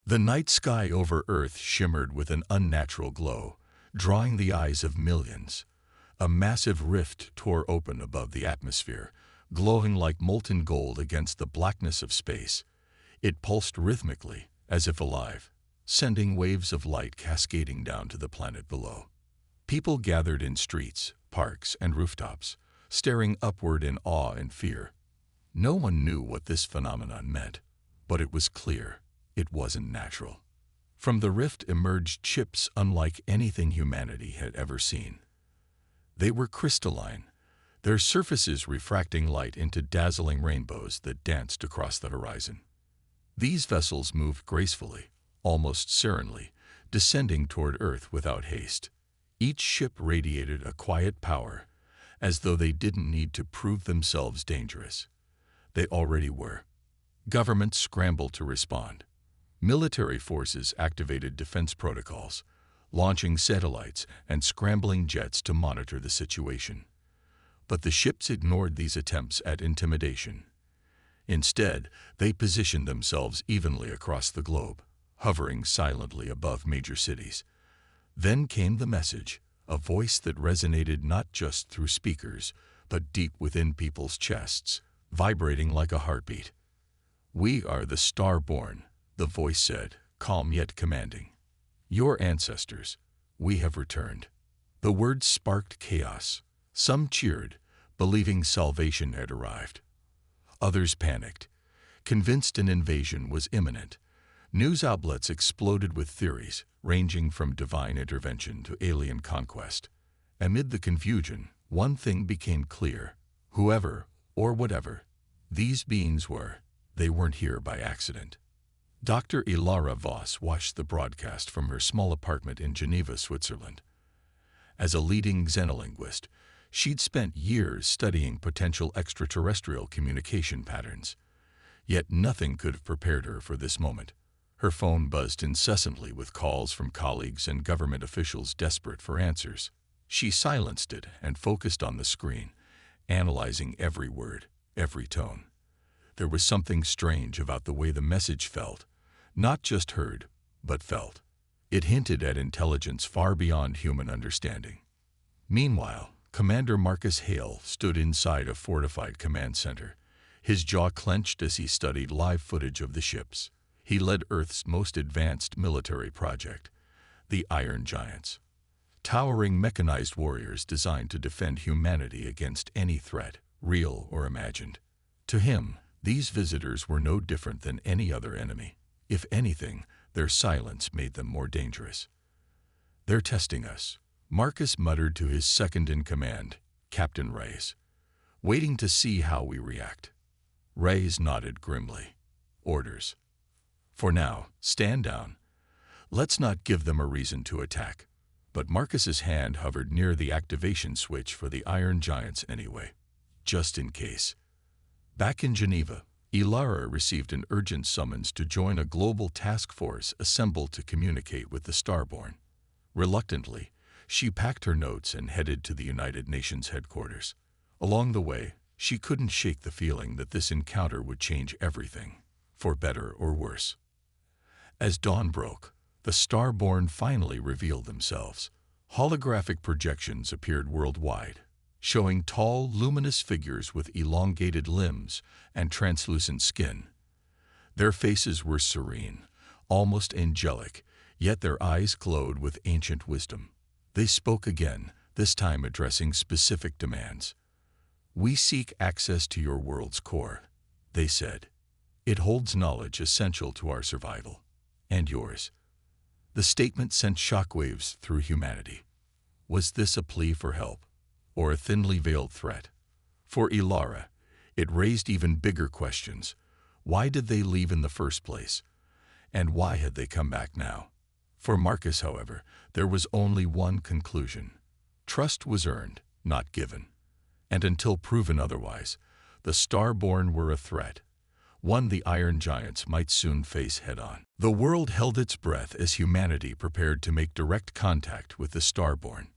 The night sky over Earth shimmered with an unnatural glow, drawing the eyes of millions. A massive rift tore open above the atmosphere, glowing like molten gold against the blackness of space. It pulsed rhythmically, as if alive, sending waves of light cascading down to the planet below. People gathered in streets, parks, and rooftops, staring upward in awe and fear. No one knew what this phenomenon meant, but it was clear it wasn't natural. From the rift emerged ships unlike anything humanity had ever seen. They were crystalline, their surfaces refracting light into dazzling rainbows that danced across the horizon. These vessels moved gracefully, almost serenely, descending toward Earth without haste. Each ship radiated a quiet power, as though they didn't need to prove themselves dangerous. They already were. Governments scrambled to respond. Military forces activated defense protocols, launching satellites and scrambling jets to monitor the situation. But the ships ignored these attempts at intimidation. Instead, they positioned themselves evenly across the globe, hovering silently above major cities. Then came the message, a voice that resonated not just through speakers, but deep within people's chests, vibrating like a heartbeat. "We are the Starborn," the voice said, calm yet commanding. "Your ancestors, we have returned." The words sparked chaos. Some cheered, believing salvation had arrived. Others panicked, convinced an invasion was imminent. News outlets exploded with theories, ranging from divine intervention to alien conquest. Amid the confusion, one thing became clear. Whoever, or whatever, these beings were, they weren't here by accident. Dr. Ilara Voss watched the broadcast from her small apartment in Geneva, Switzerland. As a leading xenolinguist, she'd spent years studying potential extraterrestrial communication patterns. Yet nothing could have prepared her for this moment. Her phone buzzed incessantly with calls from colleagues and government officials desperate for answers. She silenced it and focused on the screen, analyzing every word, every tone. There was something strange about the way the message felt, not just heard, but felt. It hinted at intelligence far beyond human understanding. Meanwhile, Commander Marcus Hale stood inside a fortified command center, his jaw clenched as he studied live footage of the ships. He led Earth's most advanced military project, the Iron Giants. Towering mechanized warriors designed to defend humanity against any threat, real or imagined. To him, these visitors were no different than any other enemy. If anything, their silence made them more dangerous. "They're testing us," Marcus muttered to his second-in-command, Captain Reyes, "waiting to see how we react." Reyes nodded grimly. "Orders. For now, stand down. Let's not give them a reason to attack." But Marcus's hand hovered near the activation switch for the Iron Giants anyway, just in case. Back in Geneva, Ilara received an urgent summons to join a global task force assembled to communicate with the Starborn. Reluctantly, she packed her notes and headed to the United Nations headquarters. Along the way, she couldn't shake the feeling that this encounter would change everything, for better or worse. As dawn broke, the Starborn finally revealed themselves. Holographic projections appeared worldwide, showing tall, luminous figures with elongated limbs and translucent skin. Their faces were serene, almost angelic, yet their eyes glowed with ancient wisdom. They spoke again, this time addressing specific demands. "We seek access to your world's core," they said. "It holds knowledge essential to our survival, and yours." The statement sent shockwaves through humanity. Was this a plea for help, or a thinly veiled threat? For Ilara, it raised even bigger questions. Why did they leave in the first place? And why had they come back now? For Marcus, however, there was only one conclusion. Trust was earned, not given. And until proven otherwise, the Starborn were a threat, one the Iron Giants might soon face head-on. The world held its breath as humanity prepared to make direct contact with the Starborn.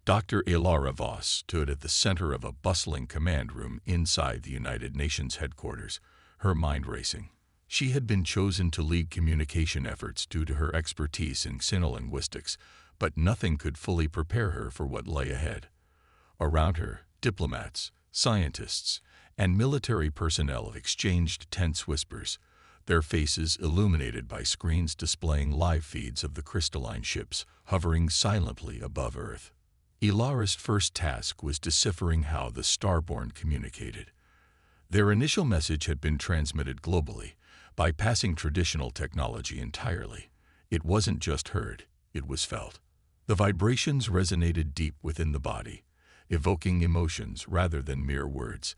Dr. Ilara Voss stood at the center of a bustling command room inside the United Nations headquarters, her mind racing. She had been chosen to lead communication efforts due to her expertise in xenolinguistics, but nothing could fully prepare her for what lay ahead. Around her, diplomats, scientists, and military personnel exchanged tense whispers, their faces illuminated by screens displaying live feeds of the crystalline ships hovering silently above Earth. Ilara's first task was deciphering how the Starborn communicated. Their initial message had been transmitted globally, bypassing traditional technology entirely. It wasn't just heard, it was felt. The vibrations resonated deep within the body, evoking emotions rather than mere words.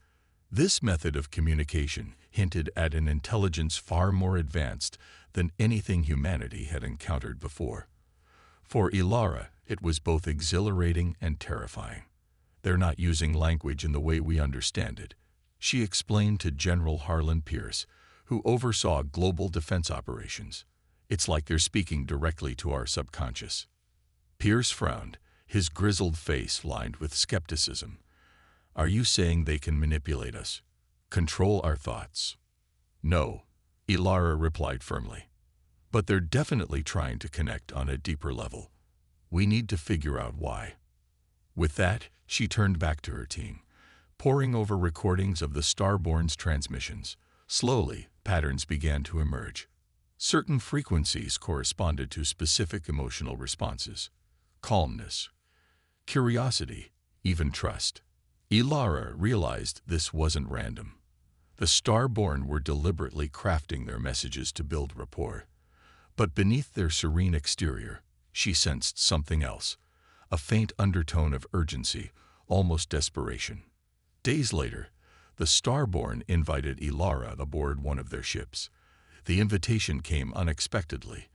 This method of communication hinted at an intelligence far more advanced than anything humanity had encountered before. For Ilara, it was both exhilarating and terrifying. "They're not using language in the way we understand it," she explained to General Harlan Pierce, who oversaw global defense operations. "It's like they're speaking directly to our subconscious." Pierce frowned, his grizzled face lined with skepticism. "Are you saying they can manipulate us? Control our thoughts?" "No," Ilara replied firmly. "But they're definitely trying to connect on a deeper level. We need to figure out why." With that, she turned back to her team, poring over recordings of the Starborn's transmissions. Slowly, patterns began to emerge. Certain frequencies corresponded to specific emotional responses: calmness, curiosity, even trust. Ilara realized this wasn't random. The Starborn were deliberately crafting their messages to build rapport. But beneath their serene exterior, she sensed something else, a faint undertone of urgency, almost desperation. Days later, the Starborn invited Ilara aboard one of their ships. The invitation came unexpectedly,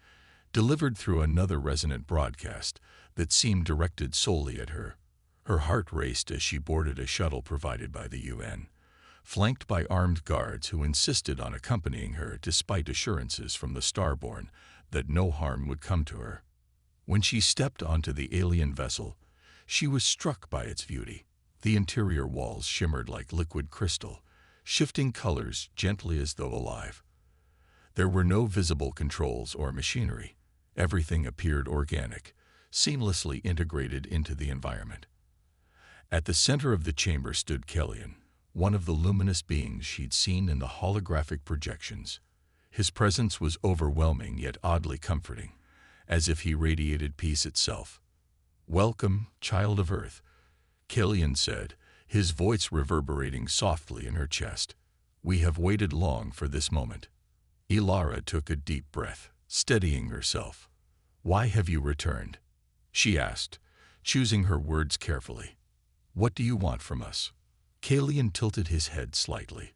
delivered through another resonant broadcast that seemed directed solely at her. Her heart raced as she boarded a shuttle provided by the UN, flanked by armed guards who insisted on accompanying her despite assurances from the Starborn that no harm would come to her. When she stepped onto the alien vessel, she was struck by its beauty. The interior walls shimmered like liquid crystal, shifting colors gently as though alive. There were no visible controls or machinery. Everything appeared organic, seamlessly integrated into the environment. At the center of the chamber stood Kellyan, one of the luminous beings she'd seen in the holographic projections. His presence was overwhelming yet oddly comforting, as if he radiated peace itself. "Welcome, child of Earth," Kellyan said, his voice reverberating softly in her chest. "We have waited long for this moment." Ilara took a deep breath, steadying herself. "Why have you returned?" she asked, choosing her words carefully. "What do you want from us?" Kellyan tilted his head slightly,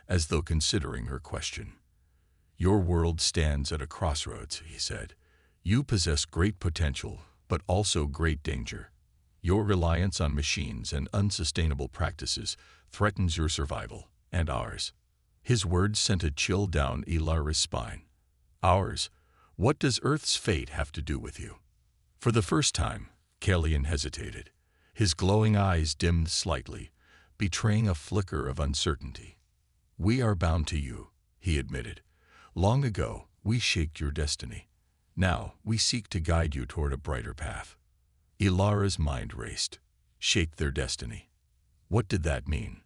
as though considering her question. "Your world stands at a crossroads," he said. "You possess great potential, but also great danger. Your reliance on machines and unsustainable practices threatens your survival, and ours." His words sent a chill down Ilara's spine. "Ours? What does Earth's fate have to do with you?" For the first time, Kellyan hesitated. His glowing eyes dimmed slightly, betraying a flicker of uncertainty. "We are bound to you," he admitted. "Long ago, we shaped your destiny. Now, we seek to guide you toward a brighter path." Ilara's mind raced. Shaped their destiny. What did that mean?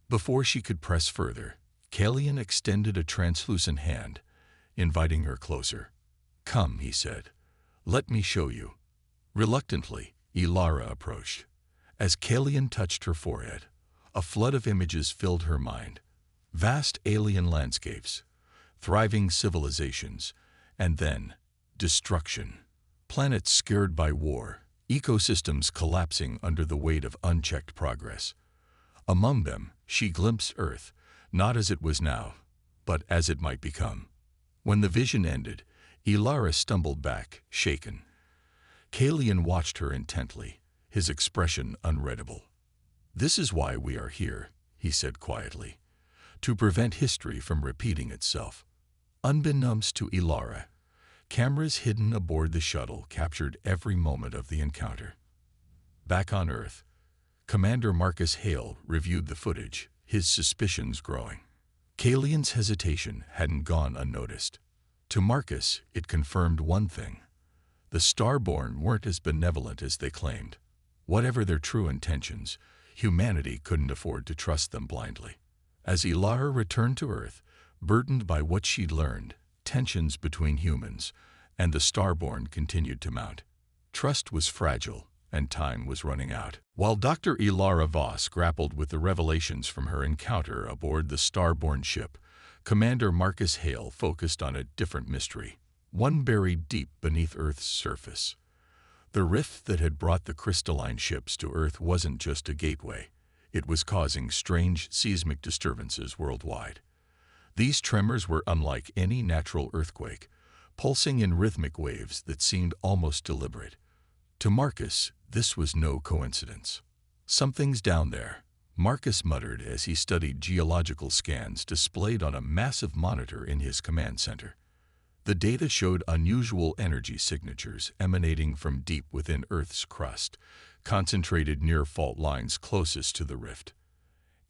Before she could press further, Kellyan extended a translucent hand, inviting her closer. "Come," he said. "Let me show you." Reluctantly, Ilara approached. As Kellyan touched her forehead, a flood of images filled her mind. Vast alien landscapes, thriving civilizations, and then destruction. Planets scared by war, ecosystems collapsing under the weight of unchecked progress. Among them, she glimpsed Earth, not as it was now, but as it might become. When the vision ended, Ilara stumbled back, shaken. Kellyan watched her intently, his expression unreadable. "This is why we are here," he said quietly, "to prevent history from repeating itself." Unbeknownst to Ilara, cameras hidden aboard the shuttle captured every moment of the encounter. Back on Earth, Commander Marcus Hale reviewed the footage, his suspicions growing. Kalian's hesitation hadn't gone unnoticed. To Marcus, it confirmed one thing. The Starborn weren't as benevolent as they claimed. Whatever their true intentions, humanity couldn't afford to trust them blindly. As Ilara returned to Earth, burdened by what she'd learned, tensions between humans and the Starborn continued to mount. Trust was fragile, and time was running out. While Dr. Ilara Voss grappled with the revelations from her encounter aboard the Starborn ship, Commander Marcus Hale focused on a different mystery, one buried deep beneath Earth's surface. The rift that had brought the crystalline ships to Earth wasn't just a gateway. It was causing strange seismic disturbances worldwide. These tremors were unlike any natural earthquake, pulsing in rhythmic waves that seemed almost deliberate. To Marcus, this was no coincidence. "Something's down there," Marcus muttered as he studied geological scans displayed on a massive monitor in his command center. The data showed unusual energy signatures emanating from deep within Earth's crust, concentrated near fault lines closest to the rift.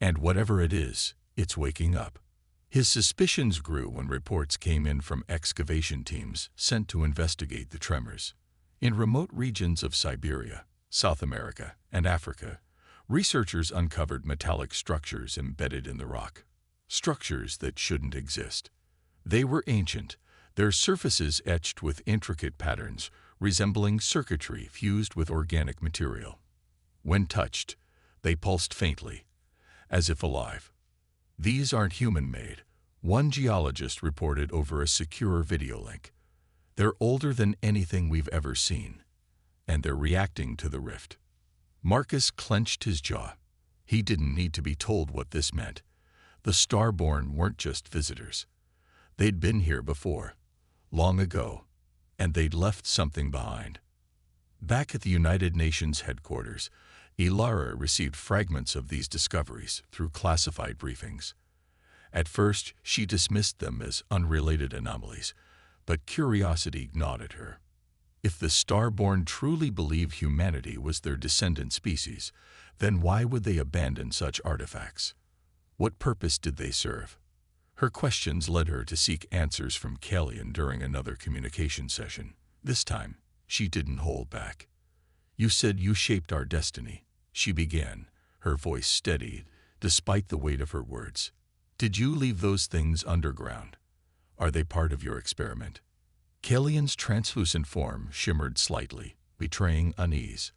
And whatever it is, it's waking up. His suspicions grew when reports came in from excavation teams sent to investigate the tremors. In remote regions of Siberia, South America, and Africa, researchers uncovered metallic structures embedded in the rock. Structures that shouldn't exist. They were ancient, their surfaces etched with intricate patterns resembling circuitry fused with organic material. When touched, they pulsed faintly, as if alive. "These aren't human-made," one geologist reported over a secure video link. "They're older than anything we've ever seen, and they're reacting to the rift." Marcus clenched his jaw. He didn't need to be told what this meant. The Starborn weren't just visitors. They'd been here before, long ago, and they'd left something behind. Back at the United Nations headquarters, Ilara received fragments of these discoveries through classified briefings. At first, she dismissed them as unrelated anomalies, but curiosity gnawed at her. If the Starborn truly believed humanity was their descendant species, then why would they abandon such artifacts? What purpose did they serve? Her questions led her to seek answers from Kalian during another communication session. This time, she didn't hold back. "You said you shaped our destiny," she began, her voice steady despite the weight of her words. "Did you leave those things underground? Are they part of your experiment?" Kalian's translucent form shimmered slightly, betraying unease.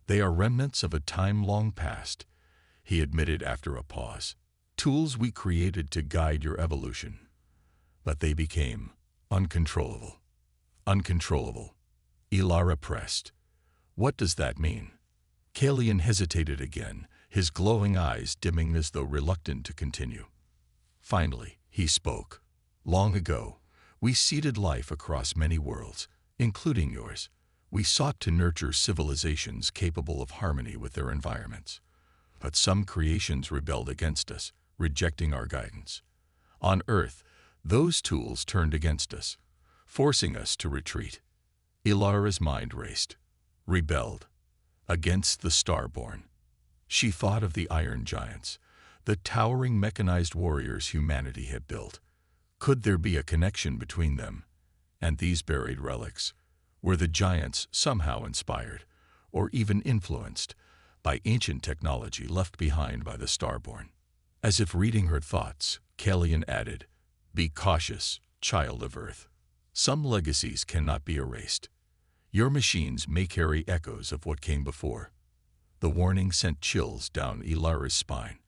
"They are remnants of a time long past," he admitted after a pause. "Tools we created to guide your evolution. But they became uncontrollable." "Uncontrollable," Ilara pressed. "What does that mean?" Kalian hesitated again, his glowing eyes dimming as though reluctant to continue. Finally, he spoke. "Long ago, we seeded life across many worlds, including yours. We sought to nurture civilizations capable of harmony with their environments. But some creations rebelled against us, rejecting our guidance. On Earth, those tools turned against us, forcing us to retreat." Ilara's mind raced. Rebelled. Against the Starborn. She thought of the Iron Giants, the towering mechanized warriors humanity had built. Could there be a connection between them and these buried relics? Were the giants somehow inspired, or even influenced, by ancient technology left behind by the Starborn? As if reading her thoughts, Kalian added, "Be cautious, child of Earth. Some legacies cannot be erased. Your machines may carry echoes of what came before." The warning sent chills down Ilara's spine.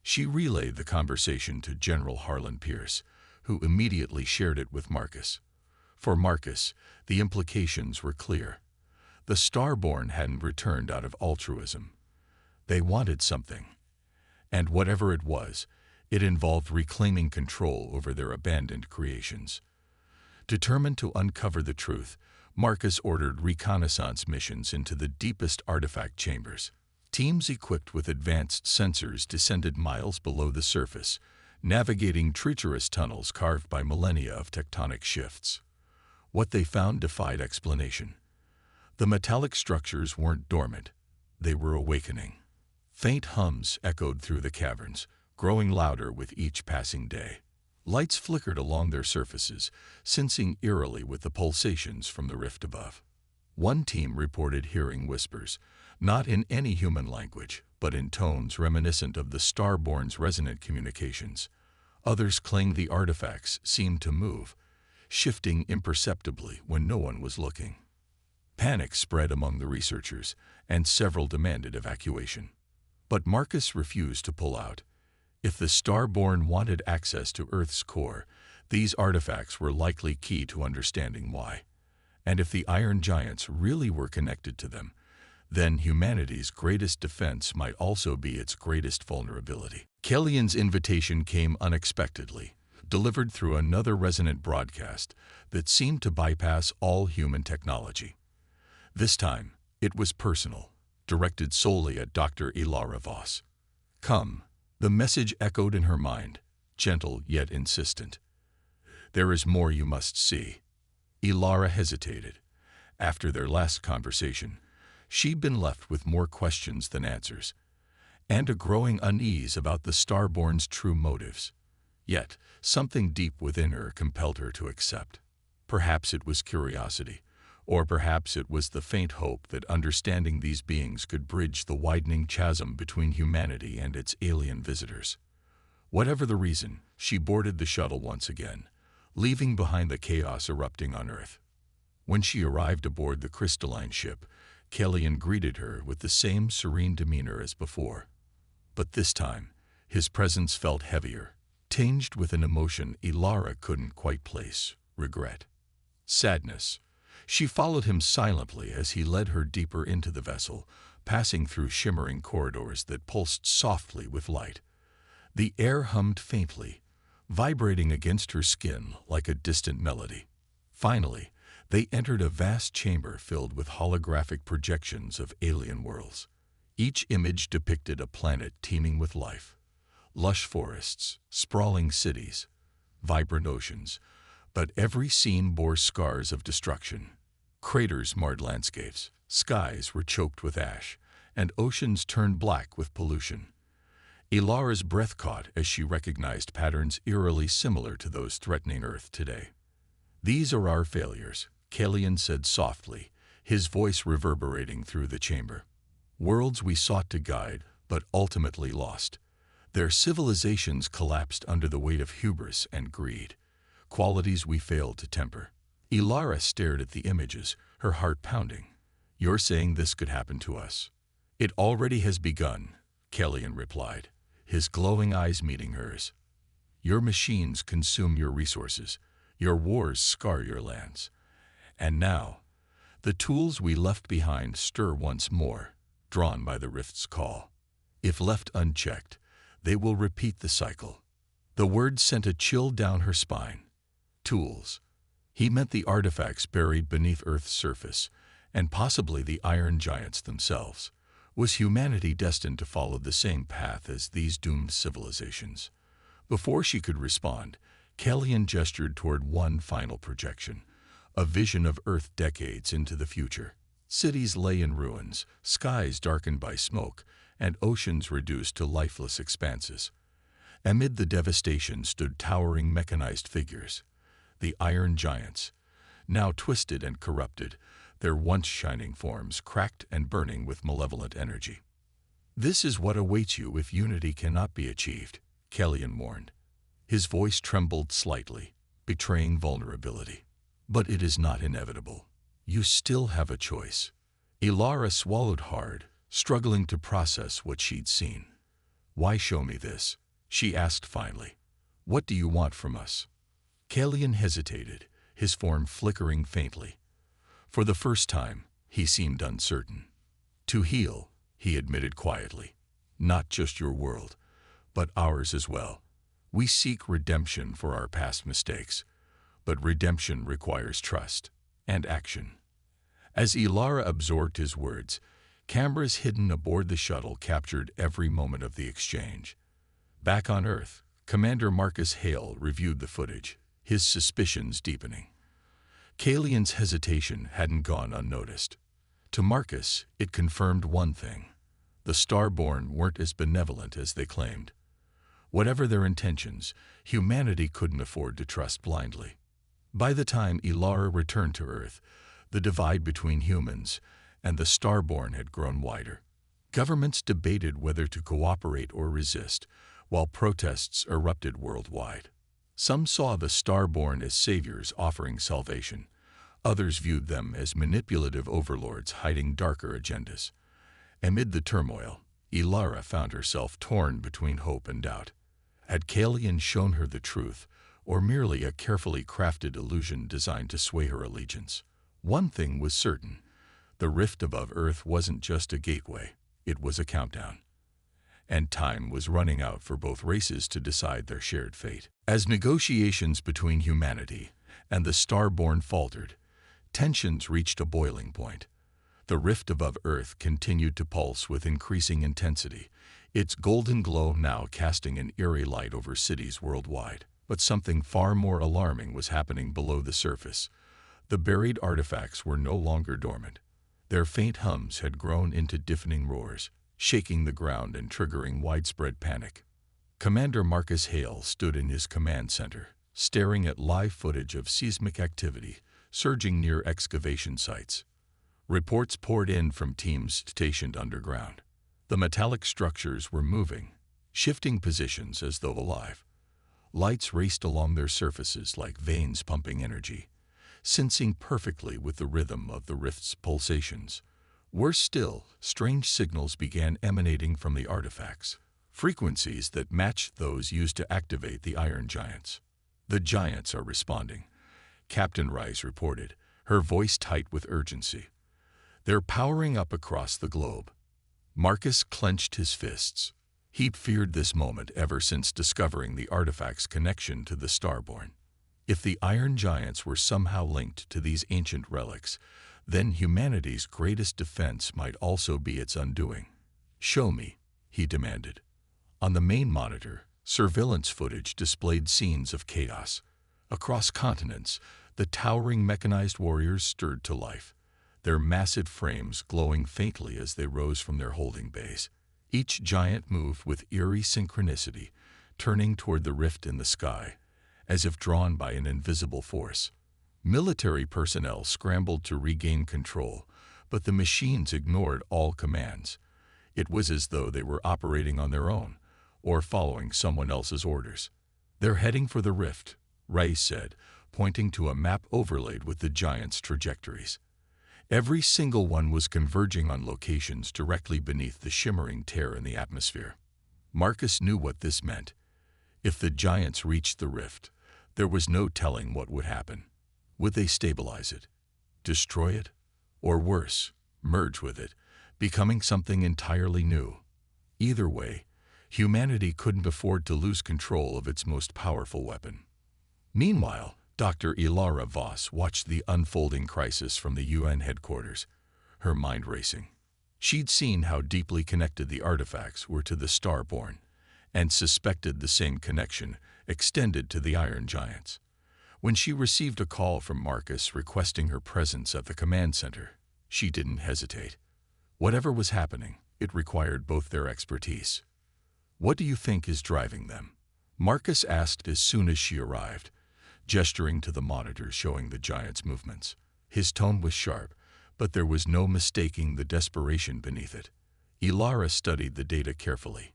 She relayed the conversation to General Harlan Pierce, who immediately shared it with Marcus. For Marcus, the implications were clear. The Starborn hadn't returned out of altruism. They wanted something. And whatever it was, it involved reclaiming control over their abandoned creations. Determined to uncover the truth, Marcus ordered reconnaissance missions into the deepest artifact chambers. Teams equipped with advanced sensors descended miles below the surface, navigating treacherous tunnels carved by millennia of tectonic shifts. What they found defied explanation. The metallic structures weren't dormant. They were awakening. Faint hums echoed through the caverns, growing louder with each passing day. Lights flickered along their surfaces, sensing eerily with the pulsations from the rift above. One team reported hearing whispers, not in any human language, but in tones reminiscent of the Starborn's resonant communications. Others claimed the artifacts seemed to move, shifting imperceptibly when no one was looking. Panic spread among the researchers, and several demanded evacuation. But Marcus refused to pull out. If the Starborn wanted access to Earth's core, these artifacts were likely key to understanding why. And if the Iron Giants really were connected to them, then humanity's greatest defense might also be its greatest vulnerability. Kellyan's invitation came unexpectedly, delivered through another resonant broadcast that seemed to bypass all human technology. This time, it was personal, directed solely at Dr. Ilara Voss. "Come," the message echoed in her mind, gentle yet insistent. "There is more you must see." Ilara hesitated. After their last conversation, she'd been left with more questions than answers, and a growing unease about the Starborn's true motives. Yet, something deep within her compelled her to accept. Perhaps it was curiosity, or perhaps it was the faint hope that understanding these beings could bridge the widening chasm between humanity and its alien visitors. Whatever the reason, she boarded the shuttle once again, leaving behind the chaos erupting on Earth. When she arrived aboard the crystalline ship, Kellyan greeted her with the same serene demeanor as before. But this time, his presence felt heavier, tinged with an emotion Ilara couldn't quite place: regret. Sadness. She followed him silently as he led her deeper into the vessel, passing through shimmering corridors that pulsed softly with light. The air hummed faintly, vibrating against her skin like a distant melody. Finally, they entered a vast chamber filled with holographic projections of alien worlds. Each image depicted a planet teeming with life. Lush forests, sprawling cities, vibrant oceans, but every scene bore scars of destruction. Craters marred landscapes, skies were choked with ash, and oceans turned black with pollution. Ilara's breath caught as she recognized patterns eerily similar to those threatening Earth today. "These are our failures," Kellyan said softly, his voice reverberating through the chamber. "Worlds we sought to guide, but ultimately lost. Their civilizations collapsed under the weight of hubris and greed, qualities we failed to temper." Ilara stared at the images, her heart pounding. "You're saying this could happen to us?" "It already has begun," Kellyan replied, his glowing eyes meeting hers. "Your machines consume your resources, your wars scar your lands. And now, the tools we left behind stir once more, drawn by the rift's call. If left unchecked, they will repeat the cycle." The word sent a chill down her spine. Tools. He meant the artifacts buried beneath Earth's surface, and possibly the Iron Giants themselves. Was humanity destined to follow the same path as these doomed civilizations? Before she could respond, Kellyan gestured toward one final projection, a vision of Earth decades into the future. Cities lay in ruins, skies darkened by smoke, and oceans reduced to lifeless expanses. Amid the devastation stood towering mechanized figures, the Iron Giants, now twisted and corrupted, their once shining forms cracked and burning with malevolent energy. "This is what awaits you if unity cannot be achieved," Kellyan warned. His voice trembled slightly, betraying vulnerability. "But it is not inevitable. You still have a choice." Ilara swallowed hard, struggling to process what she'd seen. "Why show me this?" she asked finally. "What do you want from us?" Kellyan hesitated, his form flickering faintly. For the first time, he seemed uncertain. "To heal," he admitted quietly. "Not just your world, but ours as well. We seek redemption for our past mistakes, but redemption requires trust and action." As Ilara absorbed his words, cameras hidden aboard the shuttle captured every moment of the exchange. Back on Earth, Commander Marcus Hale reviewed the footage, his suspicions deepening. Kellyan's hesitation hadn't gone unnoticed. To Marcus, it confirmed one thing: the Starborn weren't as benevolent as they claimed. Whatever their intentions, humanity couldn't afford to trust blindly. By the time Ilara returned to Earth, the divide between humans and the Starborn had grown wider. Governments debated whether to cooperate or resist, while protests erupted worldwide. Some saw the Starborn as saviors offering salvation. Others viewed them as manipulative overlords hiding darker agendas. Amid the turmoil, Ilara found herself torn between hope and doubt. Had Kalian shown her the truth, or merely a carefully crafted illusion designed to sway her allegiance? One thing was certain: the rift above Earth wasn't just a gateway, it was a countdown. And time was running out for both races to decide their shared fate. As negotiations between humanity and the Starborn faltered, tensions reached a boiling point. The rift above Earth continued to pulse with increasing intensity, its golden glow now casting an eerie light over cities worldwide. But something far more alarming was happening below the surface. The buried artifacts were no longer dormant. Their faint hums had grown into deafening roars, shaking the ground and triggering widespread panic. Commander Marcus Hale stood in his command center, staring at live footage of seismic activity surging near excavation sites. Reports poured in from teams stationed underground. The metallic structures were moving, shifting positions as though alive. Lights raced along their surfaces like veins pumping energy, syncing perfectly with the rhythm of the rift's pulsations. Worse still, strange signals began emanating from the artifacts, frequencies that matched those used to activate the Iron Giants. "The Giants are responding," Captain Rice reported, her voice tight with urgency. "They're powering up across the globe." Marcus clenched his fists. He'd feared this moment ever since discovering the artifact's connection to the Starborn. If the Iron Giants were somehow linked to these ancient relics, then humanity's greatest defense might also be its undoing. "Show me," he demanded. On the main monitor, surveillance footage displayed scenes of chaos. Across continents, the towering mechanized warriors stirred to life, their massive frames glowing faintly as they rose from their holding bays. Each giant moved with eerie synchronicity, turning toward the rift in the sky, as if drawn by an invisible force. Military personnel scrambled to regain control, but the machines ignored all commands. It was as though they were operating on their own, or following someone else's orders. "They're heading for the rift," Rice said, pointing to a map overlaid with the giants' trajectories. Every single one was converging on locations directly beneath the shimmering tear in the atmosphere. Marcus knew what this meant. If the giants reached the rift, there was no telling what would happen. Would they stabilize it, destroy it, or worse, merge with it, becoming something entirely new? Either way, humanity couldn't afford to lose control of its most powerful weapon. Meanwhile, Dr. Ilara Voss watched the unfolding crisis from the UN headquarters, her mind racing. She'd seen how deeply connected the artifacts were to the Starborn, and suspected the same connection extended to the Iron Giants. When she received a call from Marcus requesting her presence at the command center, she didn't hesitate. Whatever was happening, it required both their expertise. "What do you think is driving them?" Marcus asked as soon as she arrived, gesturing to the monitors showing the giants' movements. His tone was sharp, but there was no mistaking the desperation beneath it. Ilara studied the data carefully.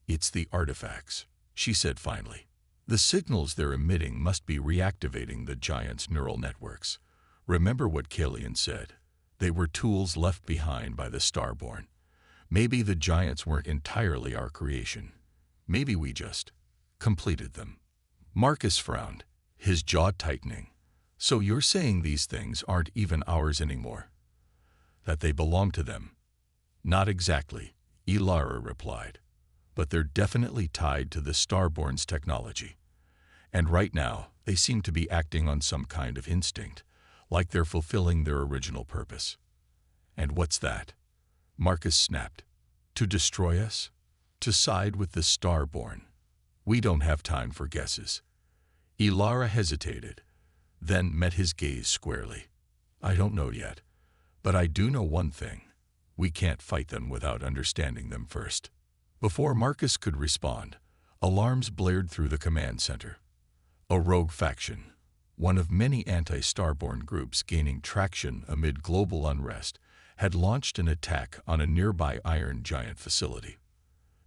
"It's the artifacts," she said finally. "The signals they're emitting must be reactivating the giants' neural networks. Remember what Kalian said. They were tools left behind by the Starborn. Maybe the giants weren't entirely our creation. Maybe we just completed them." Marcus frowned, his jaw tightening. "So you're saying these things aren't even ours anymore? That they belong to them?" "Not exactly," Ilara replied. "But they're definitely tied to the Starborn's technology. And right now, they seem to be acting on some kind of instinct, like they're fulfilling their original purpose." "And what's that?" Marcus snapped. "To destroy us? To side with the Starborn? We don't have time for guesses." Ilara hesitated, then met his gaze squarely. "I don't know yet, but I do know one thing. We can't fight them without understanding them first." Before Marcus could respond, a Alarms blared through the command center. A rogue faction, one of many anti-Starborn groups gaining traction amid global unrest, had launched an attack on a nearby Iron Giant facility.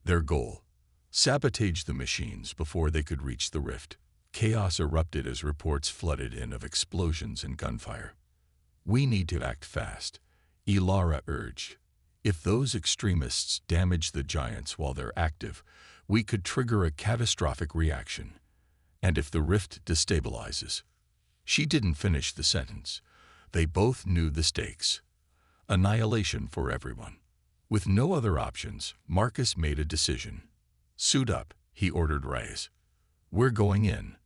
Their goal: sabotage the machines before they could reach the rift. Chaos erupted as reports flooded in of explosions and gunfire. "We need to act fast," Ilara urged. "If those extremists damage the Giants while they're active, we could trigger a catastrophic reaction. And if the rift destabilizes..." She didn't finish the sentence. They both knew the stakes. Annihilation for everyone. With no other options, Marcus made a decision. "Suit up," he ordered Reyes. "We're going in."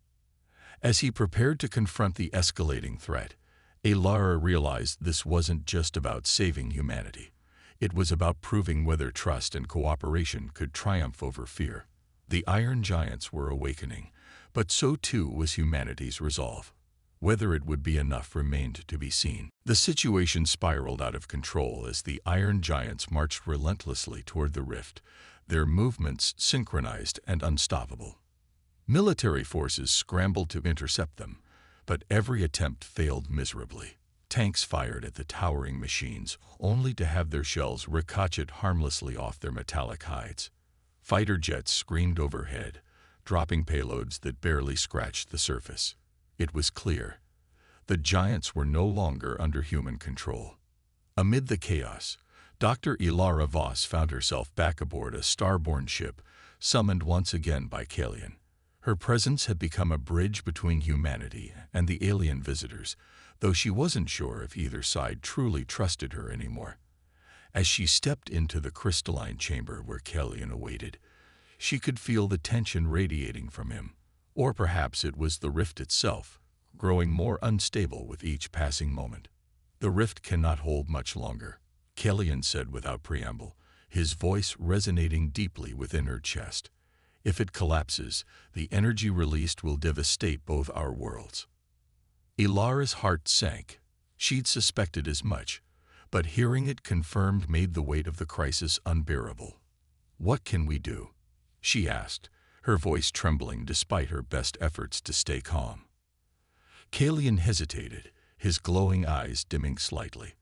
As he prepared to confront the escalating threat, Ilara realized this wasn't just about saving humanity. It was about proving whether trust and cooperation could triumph over fear. The Iron Giants were awakening, but so too was humanity's resolve. Whether it would be enough remained to be seen. The situation spiraled out of control as the Iron Giants marched relentlessly toward the rift, their movements synchronized and unstoppable. Military forces scrambled to intercept them, but every attempt failed miserably. Tanks fired at the towering machines, only to have their shells ricochet harmlessly off their metallic hides. Fighter jets screamed overhead, dropping payloads that barely scratched the surface. It was clear. The Giants were no longer under human control. Amid the chaos, Dr. Ilara Voss found herself back aboard a Starborn ship, summoned once again by Kalian. Her presence had become a bridge between humanity and the alien visitors, though she wasn't sure if either side truly trusted her anymore. As she stepped into the crystalline chamber where Kalian awaited, she could feel the tension radiating from him. Or perhaps it was the rift itself, growing more unstable with each passing moment. "The rift cannot hold much longer," Kalian said without preamble, his voice resonating deeply within her chest. "If it collapses, the energy released will devastate both our worlds." Ilara's heart sank. She'd suspected as much, but hearing it confirmed made the weight of the crisis unbearable. "What can we do?" she asked, her voice trembling despite her best efforts to stay calm. Kalian hesitated, his glowing eyes dimming slightly.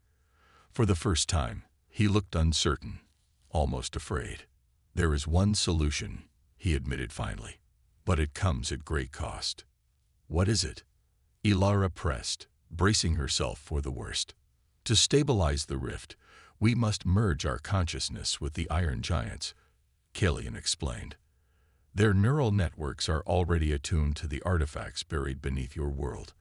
For the first time, he looked uncertain, almost afraid. "There is one solution," he admitted finally, "but it comes at great cost." "What is it?" Ilara pressed, bracing herself for the worst. "To stabilize the rift, we must merge our consciousness with the Iron Giants," Kalian explained. "Their neural networks are already attuned to the artifacts buried beneath your world.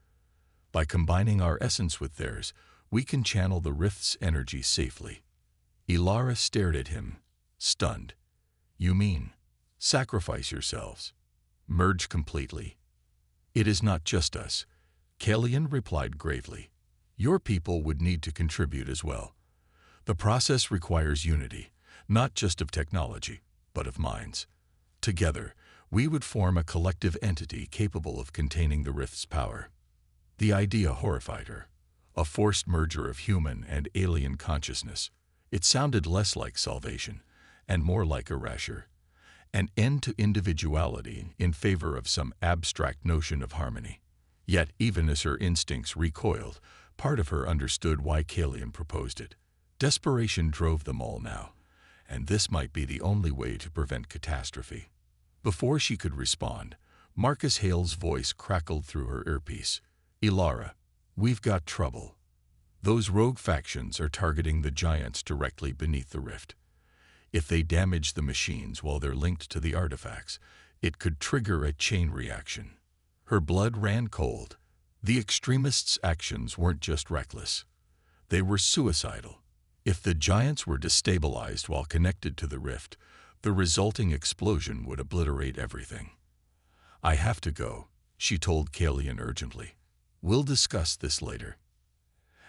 By combining our essence with theirs, we can channel the rift's energy safely." Ilara stared at him, stunned. "You mean, sacrifice yourselves? Merge completely?" "It is not just us," Kalian replied gravely. "Your people would need to contribute as well. The process requires unity, not just of technology, but of minds. Together, we would form a collective entity capable of containing the rift's power." The idea horrified her. A forced merger of human and alien consciousness. It sounded less like salvation, and more like erasure. An end to individuality in favor of some abstract notion of harmony. Yet, even as her instincts recoiled, part of her understood why Kalian proposed it. Desperation drove them all now, and this might be the only way to prevent catastrophe. Before she could respond, Marcus Hale's voice crackled through her earpiece. "Ilara, we've got trouble. Those rogue factions are targeting the Giants directly beneath the rift. If they damage the machines while they're linked to the artifacts, it could trigger a chain reaction." Her blood ran cold. The extremists' actions weren't just reckless. They were suicidal. If the Giants were destabilized while connected to the rift, the resulting explosion would obliterate everything. "I have to go," she told Kalian urgently. "We'll discuss this later."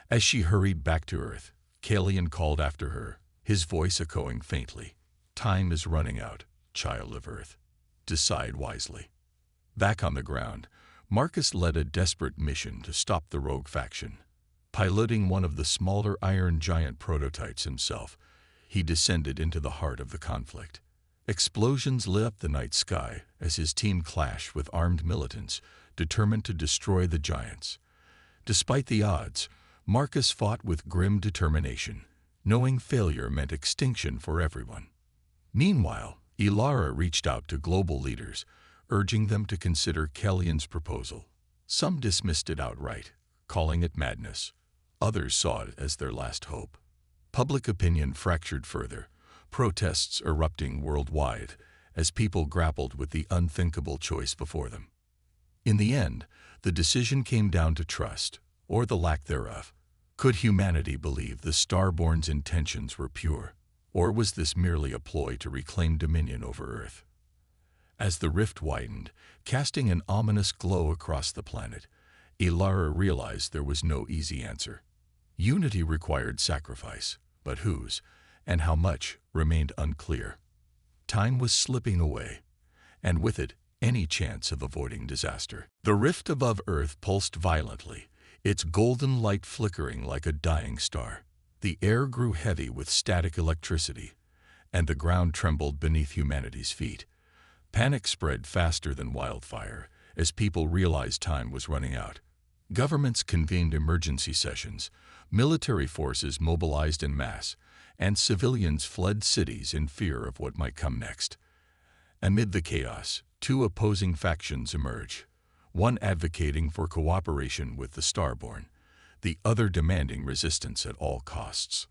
As she hurried back to Earth, Kalian called after her, his voice echoing faintly. "Time is running out, child of Earth. Decide wisely." Back on the ground, Marcus led a desperate mission to stop the rogue faction. Piloting one of the smaller Iron Giant prototypes himself, he descended into the heart of the conflict. Explosions lit up the night sky as his team clashed with armed militants determined to destroy the giants. Despite the odds, Marcus fought with grim determination, knowing failure meant extinction for everyone. Meanwhile, Ilara reached out to global leaders, urging them to consider Kellyan's proposal. Some dismissed it outright, calling it madness. Others saw it as their last hope. Public opinion fractured further, protests erupting worldwide as people grappled with the unthinkable choice before them. In the end, the decision came down to trust, or the lack thereof. Could humanity believe the Starborn's intentions were pure, or was this merely a ploy to reclaim dominion over Earth? As the rift widened, casting an ominous glow across the planet, Ilara realized there was no easy answer. Unity required sacrifice, but whose and how much remained unclear. Time was slipping away, and with it, any chance of avoiding disaster. The rift above Earth pulsed violently, its golden light flickering like a dying star. The air grew heavy with static electricity, and the ground trembled beneath humanity's feet. Panic spread faster than wildfire as people realized time was running out. Governments convened emergency sessions, military forces mobilized en masse, and civilians fled cities in fear of what might come next. Amid the chaos, two opposing factions emerged, one advocating for cooperation with the Starborn, the other demanding resistance at all costs.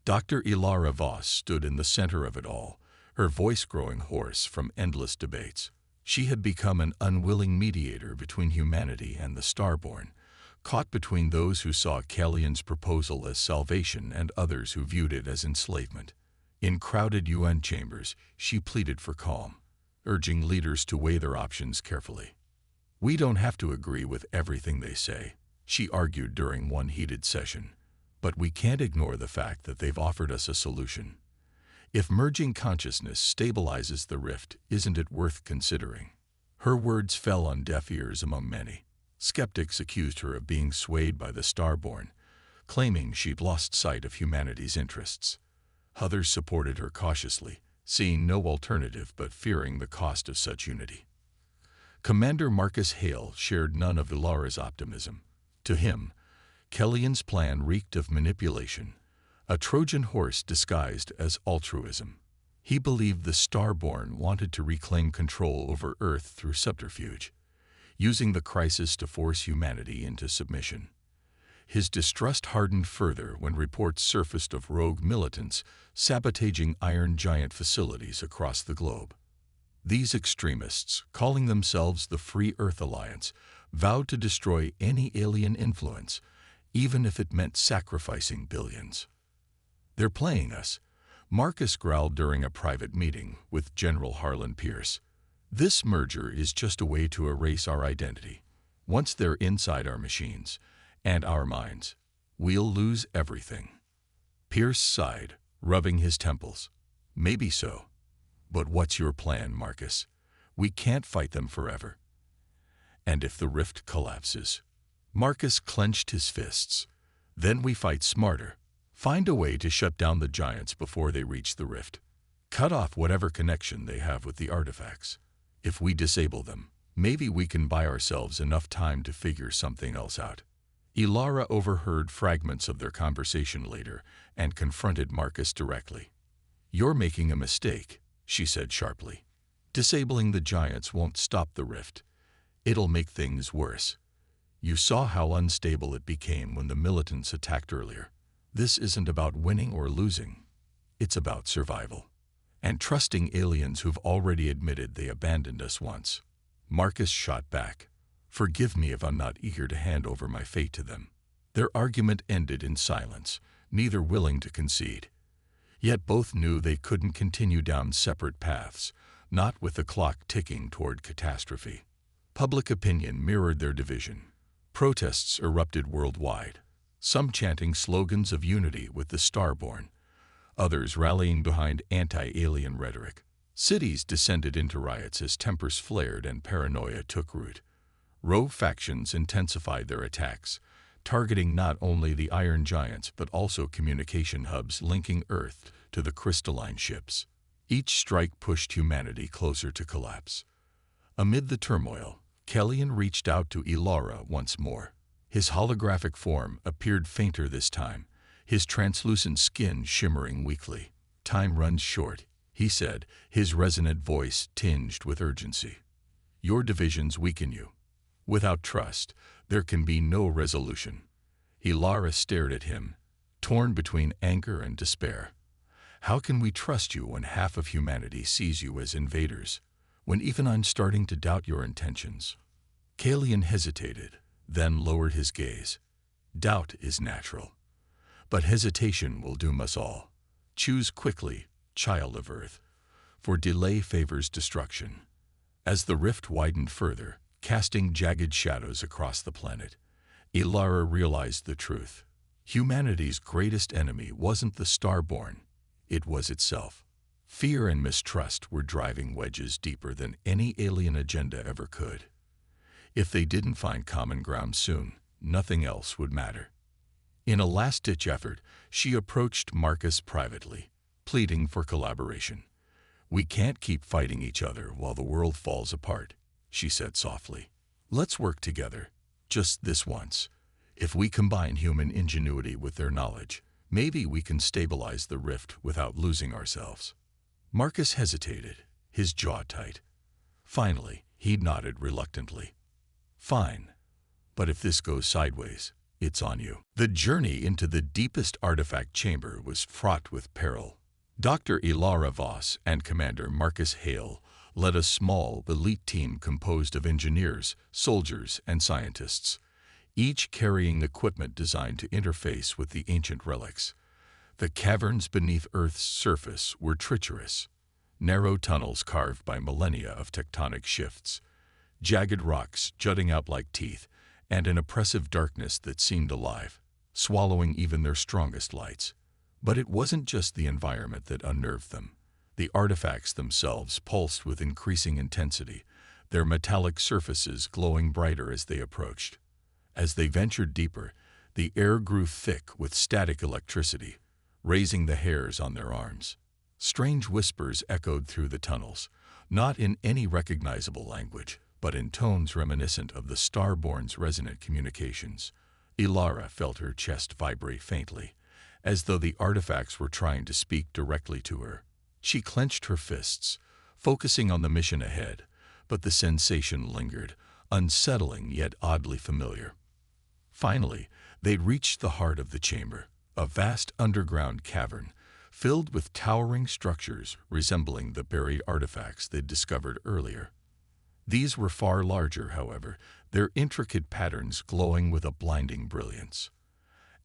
Dr. Ilara Voss stood in the center of it all, her voice growing hoarse from endless debates. She had become an unwilling mediator between humanity and the Starborn, caught between those who saw Kellyan's proposal as salvation and others who viewed it as enslavement. In crowded UN chambers, she pleaded for calm, urging leaders to weigh their options carefully. "We don't have to agree with everything they say," she argued during one heated session, "but we can't ignore the fact that they've offered us a solution. If merging consciousness stabilizes the rift, isn't it worth considering?" Her words fell on deaf ears among many. Skeptics accused her of being swayed by the Starborn, claiming she'd lost sight of humanity's interests. Others supported her cautiously, seeing no alternative but fearing the cost of such unity. Commander Marcus Hale shared none of Ilara's optimism. To him, Kellyan's plan reeked of manipulation, a Trojan horse disguised as altruism. He believed the Starborn wanted to reclaim control over Earth through subterfuge, using the crisis to force humanity into submission. His distrust hardened further when reports surfaced of rogue militants sabotaging Iron Giant facilities across the globe. These extremists, calling themselves the Free Earth Alliance, vowed to destroy any alien influence, even if it meant sacrificing billions. "They're playing us," Marcus growled during a private meeting with General Harlan Pierce. "This merger is just a way to erase our identity. Once they're inside our machines and our minds, we'll lose everything." Pierce sighed, rubbing his temples. "Maybe so. But what's your plan, Marcus? We can't fight them forever. And if the rift collapses?" Marcus clenched his fists. "Then we fight smarter. Find a way to shut down the giants before they reach the rift. Cut off whatever connection they have with the artifacts. If we disable them, maybe we can buy ourselves enough time to figure something else out." Ilara overheard fragments of their conversation later and confronted Marcus directly. "You're making a mistake," she said sharply. "Disabling the giants won't stop the rift. It'll make things worse. You saw how unstable it became when the militants attacked earlier. This isn't about winning or losing. It's about survival. And trusting aliens who've already admitted they abandoned us once." Marcus shot back. "Forgive me if I'm not eager to hand over my fate to them." Their argument ended in silence, neither willing to concede. Yet both knew they couldn't continue down separate paths, not with the clock ticking toward catastrophe. Public opinion mirrored their division. Protests erupted worldwide, some chanting slogans of unity with the Starborn, others rallying behind anti-alien rhetoric. Cities descended into riots as tempers flared and paranoia took root. Rogue factions intensified their attacks, targeting not only the Iron Giants but also communication hubs linking Earth to the crystalline ships. Each strike pushed humanity closer to collapse. Amid the turmoil, Kellyan reached out to Ilara once more. His holographic form appeared fainter this time, his translucent skin shimmering weakly. "Time runs short," he said, his resonant voice tinged with urgency. "Your divisions weaken you. Without trust, there can be no resolution." Ilara stared at him, torn between anger and despair. "How can we trust you when half of humanity sees you as invaders? When even I'm starting to doubt your intentions?" Kellyan hesitated, then lowered his gaze. "Doubt is natural. But hesitation will doom us all. Choose quickly, child of Earth, for delay favors destruction." As the rift widened further, casting jagged shadows across the planet, Ilara realized the truth. Humanity's greatest enemy wasn't the starborn, it was itself. Fear and mistrust were driving wedges deeper than any alien agenda ever could. If they didn't find common ground soon, nothing else would matter. In a last-ditch effort, she approached Marcus privately, pleading for collaboration. "We can't keep fighting each other while the world falls apart," she said softly. "Let's work together, just this once. If we combine human ingenuity with their knowledge, maybe we can stabilize the rift without losing ourselves." Marcus hesitated, his jaw tight. Finally, he nodded reluctantly. "Fine. But if this goes sideways, it's on you." The journey into the deepest artifact chamber was fraught with peril. Dr. Ilara Voss and Commander Marcus Hale led a small, elite team composed of engineers, soldiers, and scientists, each carrying equipment designed to interface with the ancient relics. The caverns beneath Earth's surface were treacherous, narrow tunnels carved by millennia of tectonic shifts, jagged rocks jutting out like teeth, and an oppressive darkness that seemed alive, swallowing even their strongest lights. But it wasn't just the environment that unnerved them. The artifacts themselves pulsed with increasing intensity, their metallic surfaces glowing brighter as they approached. As they ventured deeper, the air grew thick with static electricity, raising the hairs on their arms. Strange whispers echoed through the tunnels, not in any recognizable language, but in tones reminiscent of the Starborn's resonant communications. Ilara felt her chest vibrate faintly, as though the artifacts were trying to speak directly to her. She clenched her fists, focusing on the mission ahead, but the sensation lingered, unsettling yet oddly familiar. Finally, they reached the heart of the chamber, a vast underground cavern filled with towering structures resembling the buried artifacts they'd discovered earlier. These were far larger, however, their intricate patterns glowing with a blinding brilliance.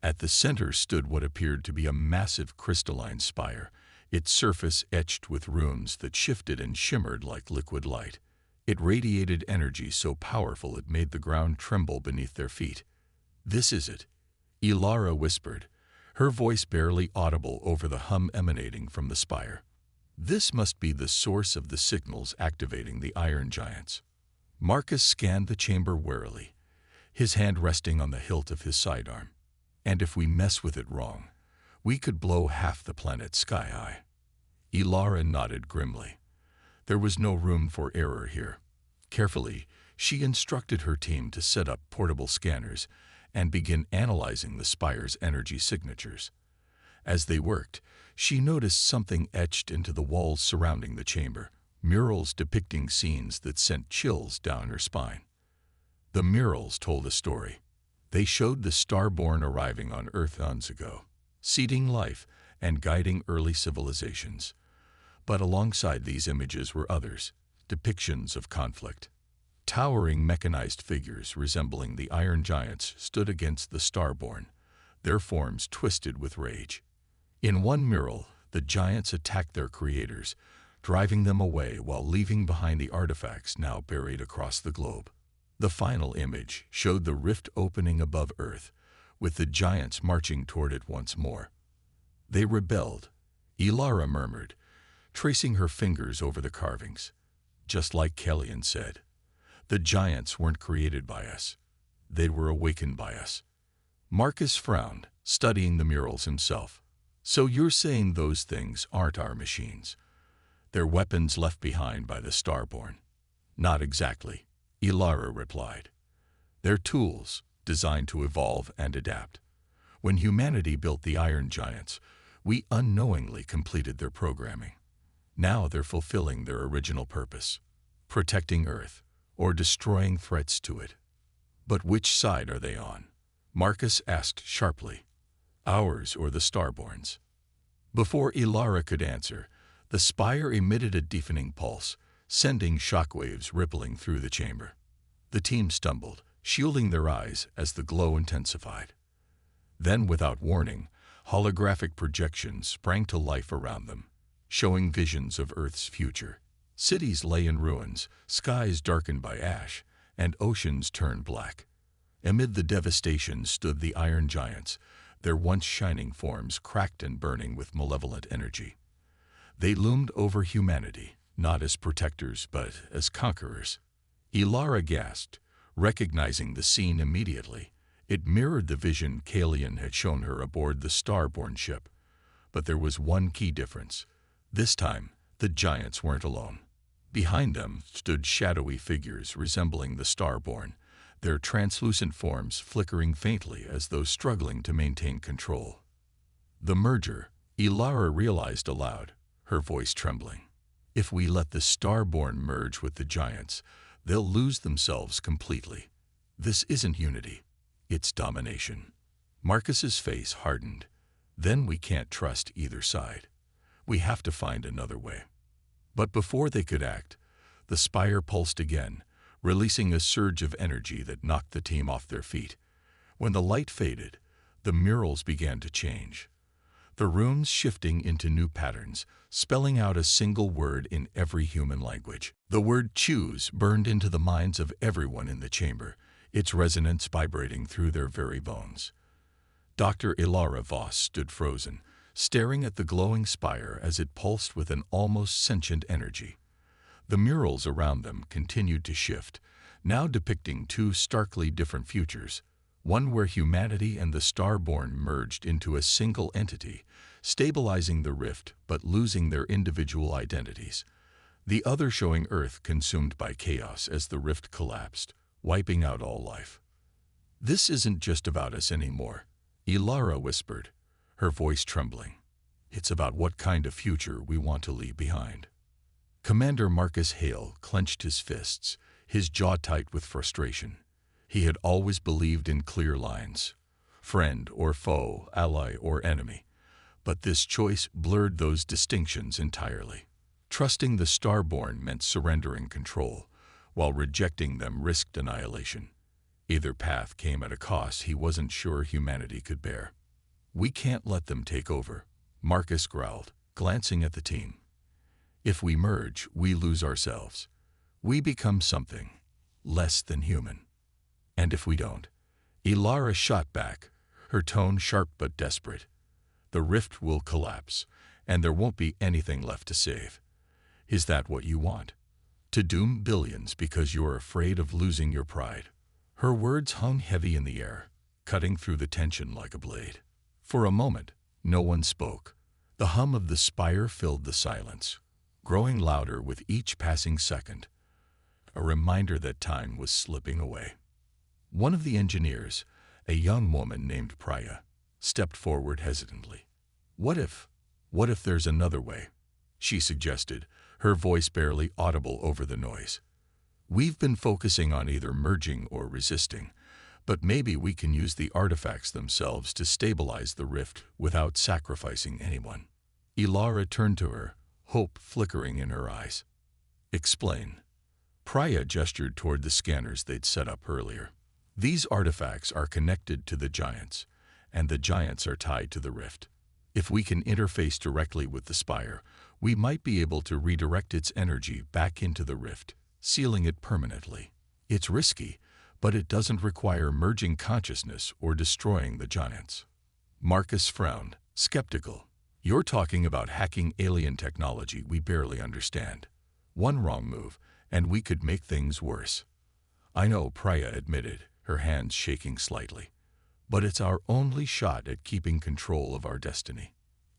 At the center stood what appeared to be a massive crystalline spire, its surface etched with runes that shifted and shimmered like liquid light. It radiated energy so powerful it made the ground tremble beneath their feet. "This is it," Ilara whispered, her voice barely audible over the hum emanating from the spire. "This must be the source of the signals activating the Iron Giants." Marcus scanned the chamber warily, his hand resting on the hilt of his sidearm. "And if we mess with it wrong, we could blow half the planet sky high." Ilara nodded grimly. There was no room for error here. Carefully, she instructed her team to set up portable scanners and begin analyzing the spire's energy signatures. As they worked, she noticed something etched into the walls surrounding the chamber, murals depicting scenes that sent chills down her spine. The murals told a story. They showed the Starborn arriving on Earth eons ago, seeding life and guiding early civilizations. But alongside these images were others, depictions of conflict. Towering mechanized figures resembling the Iron Giants stood against the Starborn, their forms twisted with rage. In one mural, the giants attacked their creators, driving them away while leaving behind the artifacts now buried across the globe. The final image showed the rift opening above Earth, with the giants marching toward it once more. "They rebelled," Ilara murmured, tracing her fingers over the carvings. "Just like Kellyan said, the giants weren't created by us. They were awakened by us." Marcus frowned, studying the murals himself. "So you're saying those things aren't our machines?" Their weapons left behind by the Starborn. Not exactly, Ilara replied. They're tools, designed to evolve and adapt. When humanity built the Iron Giants, we unknowingly completed their programming. Now they're fulfilling their original purpose, protecting Earth or destroying threats to it. But which side are they on? Marcus asked sharply. Ours or the Starborns? Before Ilara could answer, the spire emitted a deafening pulse, sending shockwaves rippling through the chamber. The team stumbled, shielding their eyes as the glow intensified. Then, without warning, holographic projections sprang to life around them, showing visions of Earth's future. Cities lay in ruins, skies darkened by ash, and oceans turned black. Amid the devastation stood the Iron Giants, their once shining forms cracked and burning with malevolent energy. They loomed over humanity, not as protectors but as conquerors. Ilara gasped, recognizing the scene immediately. It mirrored the vision Kalian had shown her aboard the Starborn ship. But there was one key difference. This time, the giants weren't alone. Behind them stood shadowy figures resembling the Starborn, their translucent forms flickering faintly as though struggling to maintain control. The merger, Ilara realized aloud, her voice trembling. If we let the Starborn merge with the giants, they'll lose themselves completely. This isn't unity, it's domination. Marcus's face hardened. Then we can't trust either side. We have to find another way. But before they could act, the spire pulsed again, releasing a surge of energy that knocked the team off their feet. When the light faded, the murals began to change. The runes shifting into new patterns, spelling out a single word in every human language. The word choose burned into the minds of everyone in the chamber, its resonance vibrating through their very bones. Dr. Ilara Voss stood frozen, staring at the glowing spire as it pulsed with an almost sentient energy. The murals around them continued to shift, now depicting two starkly different futures, one where humanity and the Starborn merged into a single entity, stabilizing the rift but losing their individual identities. The other showing Earth consumed by chaos as the rift collapsed, wiping out all life. This isn't just about us anymore, Ilara whispered, her voice trembling. It's about what kind of future we want to leave behind. Commander Marcus Hale clenched his fists, his jaw tight with frustration. He had always believed in clear lines, friend or foe, ally or enemy. But this choice blurred those distinctions entirely. Trusting the Starborn meant surrendering control, while rejecting them risked annihilation. Either path came at a cost he wasn't sure humanity could bear. We can't let them take over, Marcus growled, glancing at the team. If we merge, we lose ourselves. We become something less than human. And if we don't, Ilara shot back, her tone sharp but desperate. The rift will collapse, and there won't be anything left to save. Is that what you want? To doom billions because you're afraid of losing your pride? Her words hung heavy in the air, cutting through the tension like a blade. For a moment, no one spoke. The hum of the spire filled the silence, growing louder with each passing second, a reminder that time was slipping away. One of the engineers, a young woman named Priya, stepped forward hesitantly. What if there's another way? She suggested, her voice barely audible over the noise. We've been focusing on either merging or resisting, but maybe we can use the artifacts themselves to stabilize the rift without sacrificing anyone. Ilara turned to her, hope flickering in her eyes. Explain. Priya gestured toward the scanners they'd set up earlier. These artifacts are connected to the giants, and the giants are tied to the rift. If we can interface directly with the spire, we might be able to redirect its energy back into the rift, sealing it permanently. It's risky, but it doesn't require merging consciousness or destroying the giants. Marcus frowned, skeptical. You're talking about hacking alien technology we barely understand. One wrong move, and we could make things worse. I know, Priya admitted, her hands shaking slightly. But it's our only shot at keeping control of our destiny.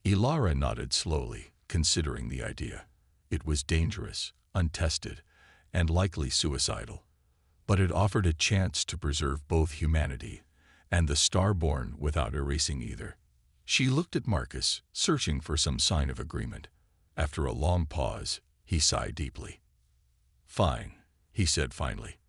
Ilara nodded slowly, considering the idea. It was dangerous, untested, and likely suicidal. But it offered a chance to preserve both humanity and the Starborn without erasing either. She looked at Marcus, searching for some sign of agreement. After a long pause, he sighed deeply. "Fine," he said finally.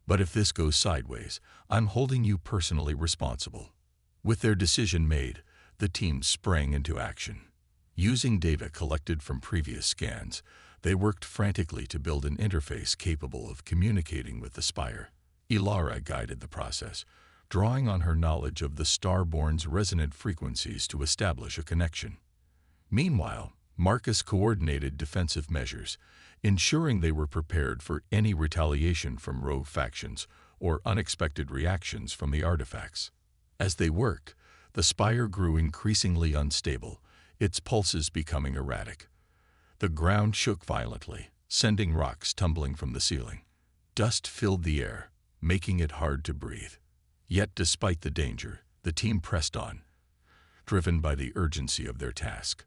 "But if this goes sideways, I'm holding you personally responsible." With their decision made, the team sprang into action. Using data collected from previous scans, they worked frantically to build an interface capable of communicating with the Spire. Ilara guided the process, drawing on her knowledge of the Starborn's resonant frequencies to establish a connection. Meanwhile, Marcus coordinated defensive measures, ensuring they were prepared for any retaliation from rogue factions or unexpected reactions from the artifacts. As they worked, the Spire grew increasingly unstable, its pulses becoming erratic. The ground shook violently, sending rocks tumbling from the ceiling. Dust filled the air, making it hard to breathe. Yet despite the danger, the team pressed on, driven by the urgency of their task.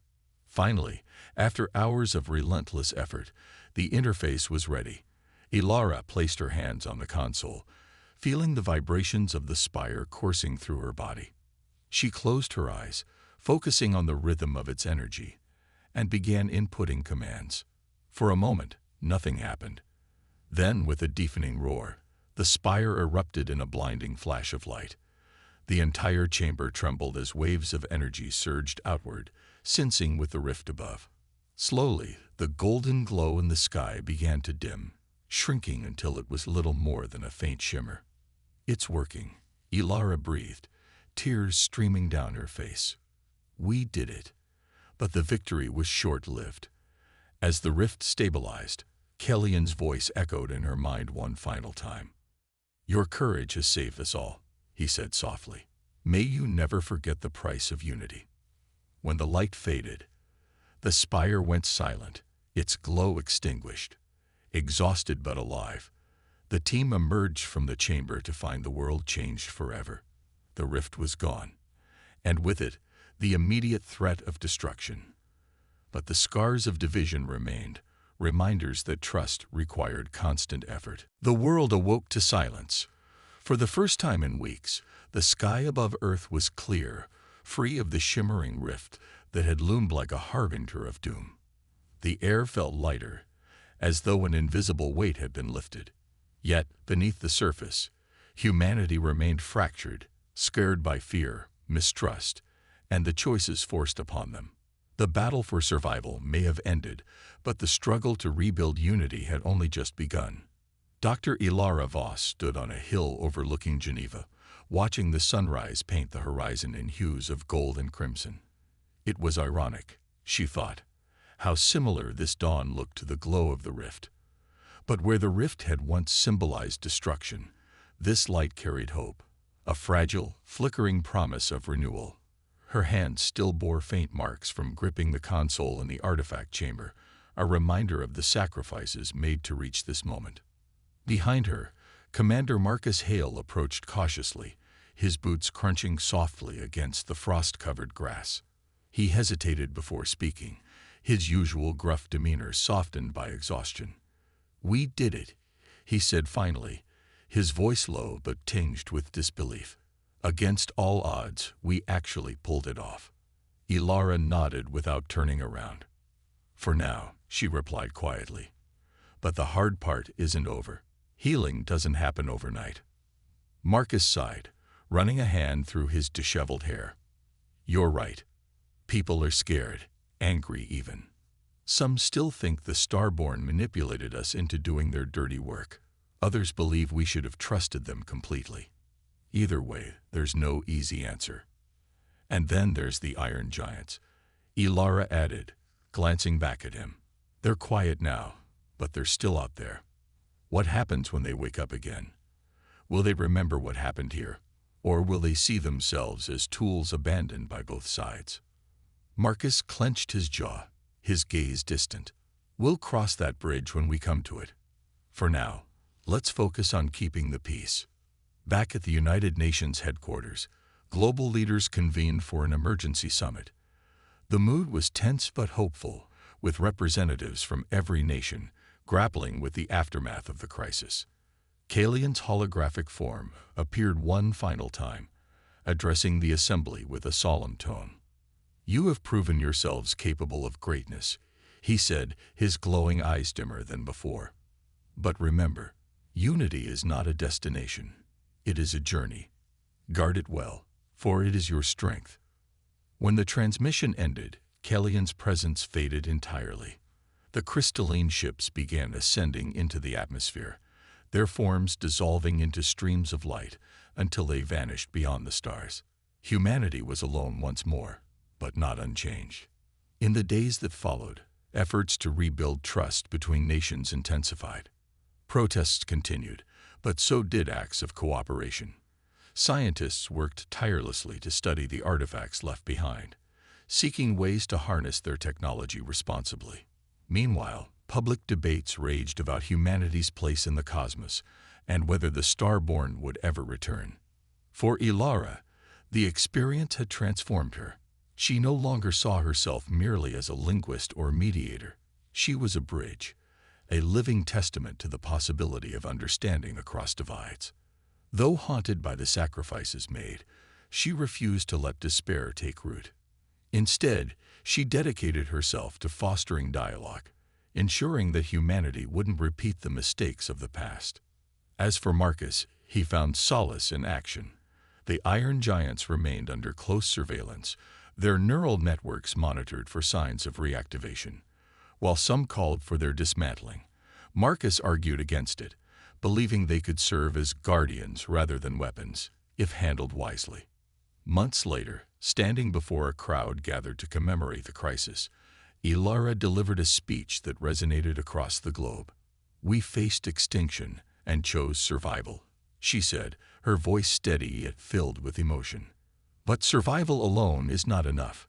Finally, after hours of relentless effort, the interface was ready. Ilara placed her hands on the console, feeling the vibrations of the Spire coursing through her body. She closed her eyes, focusing on the rhythm of its energy, and began inputting commands. For a moment, nothing happened. Then, with a deafening roar, the Spire erupted in a blinding flash of light. The entire chamber trembled as waves of energy surged outward, sensing with the rift above. Slowly, the golden glow in the sky began to dim, shrinking until it was little more than a faint shimmer. "It's working," Ilara breathed, tears streaming down her face. "We did it." But the victory was short-lived. As the rift stabilized, Kellyan's voice echoed in her mind one final time. "Your courage has saved us all," he said softly. "May you never forget the price of unity." When the light faded, the Spire went silent, its glow extinguished. Exhausted but alive, the team emerged from the chamber to find the world changed forever. The rift was gone, and with it, the immediate threat of destruction. But the scars of division remained, reminders that trust required constant effort. The world awoke to silence. For the first time in weeks, the sky above Earth was clear, free of the shimmering rift that had loomed like a harbinger of doom. The air felt lighter, as though an invisible weight had been lifted. Yet, beneath the surface, humanity remained fractured, scared by fear, mistrust, and the choices forced upon them. The battle for survival may have ended, but the struggle to rebuild unity had only just begun. Dr. Ilara Voss stood on a hill overlooking Geneva, watching the sunrise paint the horizon in hues of gold and crimson. It was ironic, she thought, how similar this dawn looked to the glow of the rift. But where the rift had once symbolized destruction, this light carried hope, a fragile, flickering promise of renewal. Her hand still bore faint marks from gripping the console in the artifact chamber, a reminder of the sacrifices made to reach this moment. Behind her, Commander Marcus Hale approached cautiously, his boots crunching softly against the frost-covered grass. He hesitated before speaking, his usual gruff demeanor softened by exhaustion. "We did it," he said finally, his voice low but tinged with disbelief. "Against all odds, we actually pulled it off." Ilara nodded without turning around. "For now," she replied quietly. "But the hard part isn't over. Healing doesn't happen overnight." Marcus sighed, running a hand through his disheveled hair. "You're right. People are scared, angry even. Some still think the Starborn manipulated us into doing their dirty work. Others believe we should have trusted them completely. Either way, there's no easy answer. And then there's the Iron Giants," Ilara added, glancing back at him. "They're quiet now, but they're still out there. What happens when they wake up again? Will they remember what happened here, or will they see themselves as tools abandoned by both sides?" Marcus clenched his jaw, his gaze distant. "We'll cross that bridge when we come to it. For now, let's focus on keeping the peace." Back at the United Nations headquarters, global leaders convened for an emergency summit. The mood was tense but hopeful, with representatives from every nation grappling with the aftermath of the crisis. Kalian's holographic form appeared one final time, addressing the assembly with a solemn tone. "You have proven yourselves capable of greatness," he said, his glowing eyes dimmer than before. "But remember, unity is not a destination. It is a journey. Guard it well, for it is your strength." When the transmission ended, Kalian's presence faded entirely. The crystalline ships began ascending into the atmosphere, their forms dissolving into streams of light until they vanished beyond the stars. Humanity was alone once more, but not unchanged. In the days that followed, efforts to rebuild trust between nations intensified. Protests continued, but so did acts of cooperation. Scientists worked tirelessly to study the artifacts left behind, seeking ways to harness their technology responsibly. Meanwhile, public debates raged about humanity's place in the cosmos and whether the Starborn would ever return. For Ilara, the experience had transformed her. She no longer saw herself merely as a linguist or mediator. She was a bridge, a living testament to the possibility of understanding across divides. Though haunted by the sacrifices made, she refused to let despair take root. Instead, she dedicated herself to fostering dialogue, ensuring that humanity wouldn't repeat the mistakes of the past. As for Marcus, he found solace in action. The Iron Giants remained under close surveillance, their neural networks monitored for signs of reactivation. While some called for their dismantling, Marcus argued against it, believing they could serve as guardians rather than weapons, if handled wisely. Months later, standing before a crowd gathered to commemorate the crisis, Ilara delivered a speech that resonated across the globe. "We faced extinction and chose survival," she said, her voice steady yet filled with emotion. "But survival alone is not enough.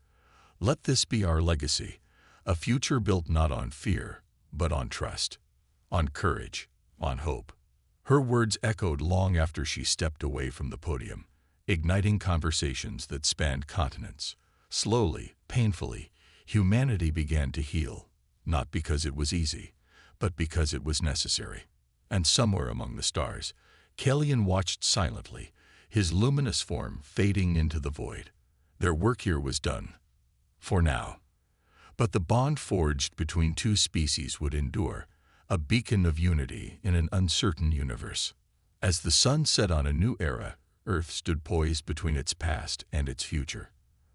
Let this be our legacy, a future built not on fear, but on trust, on courage, on hope." Her words echoed long after she stepped away from the podium, igniting conversations that spanned continents. Slowly, painfully, humanity began to heal, not because it was easy, but because it was necessary. And somewhere among the stars, Kalian watched silently, his luminous form fading into the void. Their work here was done, for now. But the bond forged between two species would endure, a beacon of unity in an uncertain universe. As the sun set on a new era, Earth stood poised between its past and its future.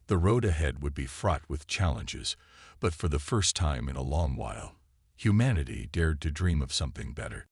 The road ahead would be fraught with challenges, but for the first time in a long while, humanity dared to dream of something better.